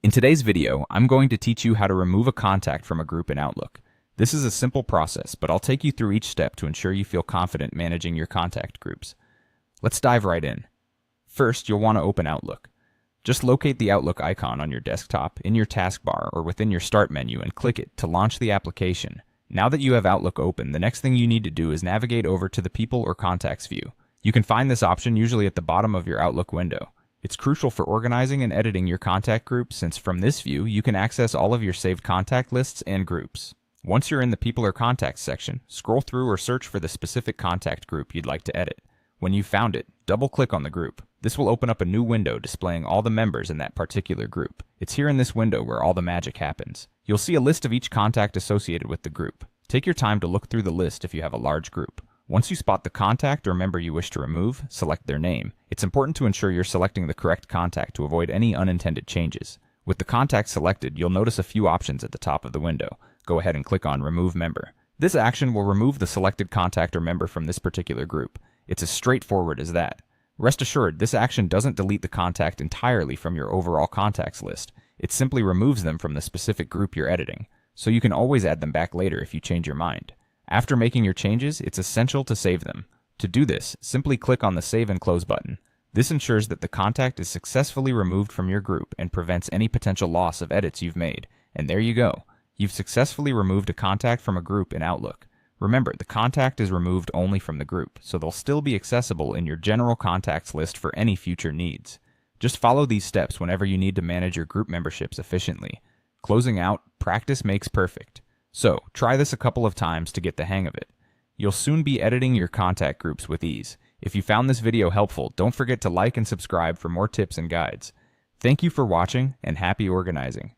In today's video, I'm going to teach you how to remove a contact from a group in Outlook. This is a simple process, but I'll take you through each step to ensure you feel confident managing your contact groups. Let's dive right in. First, you'll want to open Outlook. Just locate the Outlook icon on your desktop, in your taskbar, or within your Start menu and click it to launch the application. Now that you have Outlook open, the next thing you need to do is navigate over to the People or Contacts view. You can find this option usually at the bottom of your Outlook window. It's crucial for organizing and editing your contact group since from this view, you can access all of your saved contact lists and groups. Once you're in the People or Contacts section, scroll through or search for the specific contact group you'd like to edit. When you've found it, double-click on the group. This will open up a new window displaying all the members in that particular group. It's here in this window where all the magic happens. You'll see a list of each contact associated with the group. Take your time to look through the list if you have a large group. Once you spot the contact or member you wish to remove, select their name. It's important to ensure you're selecting the correct contact to avoid any unintended changes. With the contact selected, you'll notice a few options at the top of the window. Go ahead and click on Remove Member. This action will remove the selected contact or member from this particular group. It's as straightforward as that. Rest assured, this action doesn't delete the contact entirely from your overall contacts list. It simply removes them from the specific group you're editing, so you can always add them back later if you change your mind. After making your changes, it's essential to save them. To do this, simply click on the Save and Close button. This ensures that the contact is successfully removed from your group and prevents any potential loss of edits you've made. And there you go. You've successfully removed a contact from a group in Outlook. Remember, the contact is removed only from the group, so they'll still be accessible in your general contacts list for any future needs. Just follow these steps whenever you need to manage your group memberships efficiently. Closing out, practice makes perfect. So, try this a couple of times to get the hang of it. You'll soon be editing your contact groups with ease. If you found this video helpful, don't forget to like and subscribe for more tips and guides. Thank you for watching, and happy organizing.